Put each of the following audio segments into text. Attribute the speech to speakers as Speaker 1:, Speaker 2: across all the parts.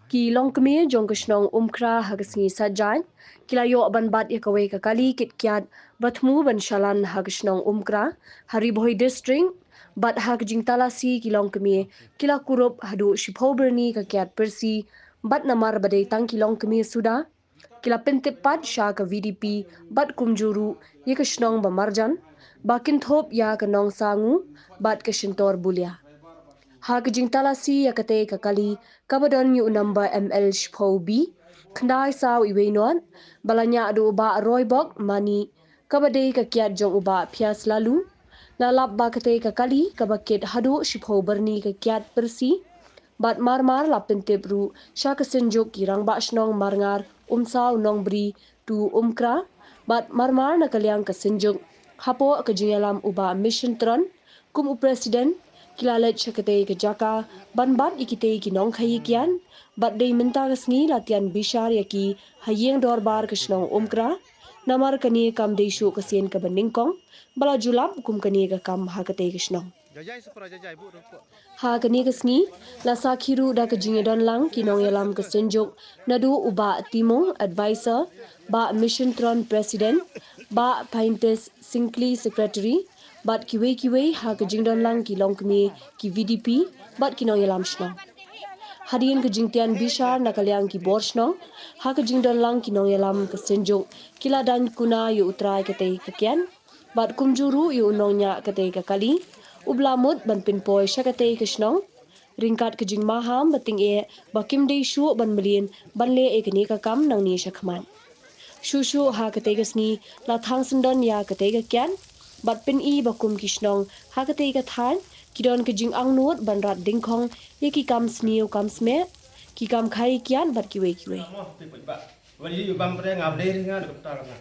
Speaker 1: Ki long keme jong Shnong umkra hagasngi sajan kilayo ban bat ya kawe ka kali kit Kyiad batmu ban shalan hagasnong umkra haribohi district bat hag jing talasi kilong keme kila kurup hadu shipho Byrni ka Kyiad Pyrsi bat namar badai tang kilong keme suda kila pentepat sha ka VDP bat kumjuru ye ka Shnong ba marjan bakin thop ya ka nong sangu bat ka shintor bulia Hag jing talasi ya kate kakali kabadon yu number ML shpo B khandai saw iwenon balanya adu ba roybok mani kabade ka Kyiad jong uba phias lalu lalap ba kate kakali kabakit hadu shpo Byrni ka Kyiad Pyrsi bat marmar lapin tebru sha kasenjuk kirang ba Shnong marngar saw nong bri tu umkra bat marmar na kalyang kasenjuk hapo ka jingalam uba mission tron kum presiden kilalet syakate ke jaka ban ikite ki nong khayi kian bat dei minta gasngi latian bishar yaki hayeng dorbar ke Shnong umkra namar kani kam dei shu kasien ka baningkong bala julap kum kani ka kam hakate ke Shnong ha kani gasngi la sakhiru da ka jingedon lang ki nong yalam ka senjuk nadu uba timong advisor ba mission tron president ba paintes singli secretary bat kiwe ha ka jingdon lang ki long kme ki VDP bat ki nong yalam Shnong hadin ka jingtian bishar na kalyang ki bor Shnong ha ka jingdon lang ki nong yalam ka senjuk kila Daiñ Kuna yu Trai kate ka kian bat kumjuru yu nongnya kate ka kali ublamut ban pinpoy syakate ka Shnong ringkat ka jing maham bating e bakim dei shu ban melin ban le e kini ka kam nang ni syakman shu ha kate gasni la Thang sendon ya kate ka kian bat pin i bakum ki Shnong ha kate ka than kidon ka jing ang nuot ban rat dingkhong ye ki kam sniu kam sme ki kam khai kian bat kiwe
Speaker 2: wali yu bam pre ngab dei nga de ta nga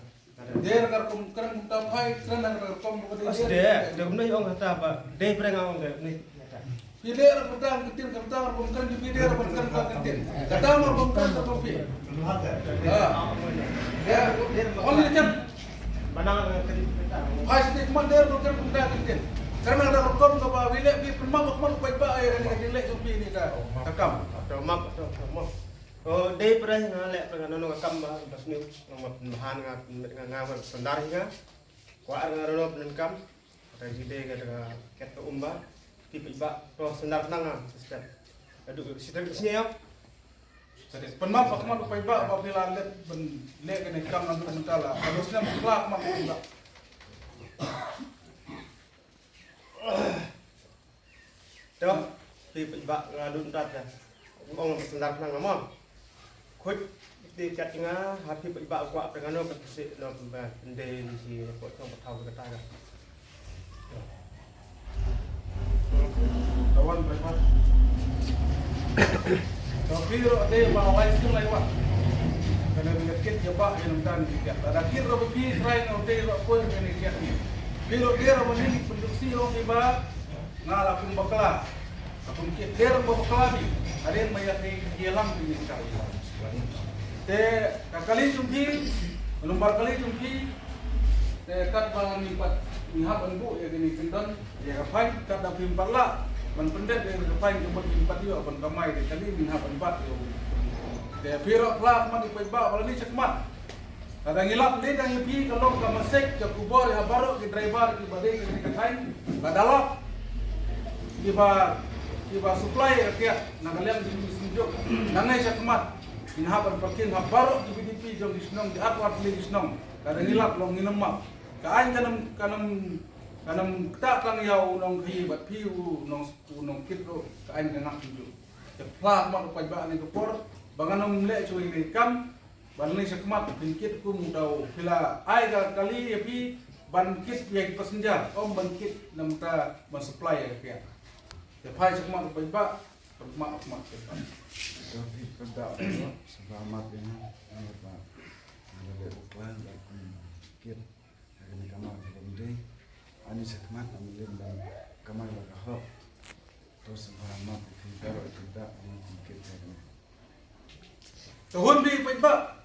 Speaker 3: der kar kum kan ta phai kan kar kum ko
Speaker 2: de de nei ong hata ba dei pre nga ong de ni
Speaker 3: Piler pertang ketin kertang kum kan di piler pertang ketin kata mar kum kan ta pi ya only kan
Speaker 2: manang
Speaker 3: phai stik man der kum kan ta ketin karena ada kum ko ba wile pi pemam kum ko ba ai ni le pi ni ka takam
Speaker 2: to map oh dei pre nga le pre nga no kam ba bas ni no bahan nga sandar nga kwa nga ro pen kam ta ji de ga ket umba tipe ba to sandar nang sistem adu sistem sini ya
Speaker 3: jadi pemam kum ko ba ba pila le kan kam nan mentala harusnya mutlak mak kum
Speaker 2: to tipe ba ngadun tat ya ong sandar nang amon khut di kat nga hati ba kwa dengan no pesi no bende di si ko tong patau ka ta ga
Speaker 3: kawan berapa tapi ro ba wai sing lai wa kana bi ket ya ba yang dan dia ada kir ro bi trai no de ro ko ni ket ni biro dia ro ni produksi ro ba ngala pun bakla apun kit der bo bakla bi ada yang maya ni yelam ni ka te kakali jumpi lembar kali jumpi te kat bang ni pat ni hab bu ya gini kendon ya kapai kat da pim patla man pendet ya kapai ke pim pat yo ban kamai de kali ni hab pat yo te piro plak man di ba bala ni cekmat kada ngilap de dang pi kalau ka masek ke kubor ya baro ke driver ki bade ke katai badalap kiba supply ya na kalian di sinjok nangai cekmat inhaban pakin habaro di BDP jong di Shnong di akwat di Shnong kada ngilap long nginemak kaan kanam tak kang yau nong hi bat piu nong kitro kaan kang ngak ju te plat mak pa ba ni por banganom le chui ni kam ban ni sekmat bin kit ku mudau pila ai ga kali pi ban kit ye passenger om ban kit nam ta ban supply ya te pai sekmat pa ba mak
Speaker 4: Tapi kerja selamat ini apa? Ada uklan dan kir. Hari kamar berhenti. Ani sekmat ambil dan kamar berkahap. Terus selamat kita tidak mungkin ini.
Speaker 3: Tuhun bi pa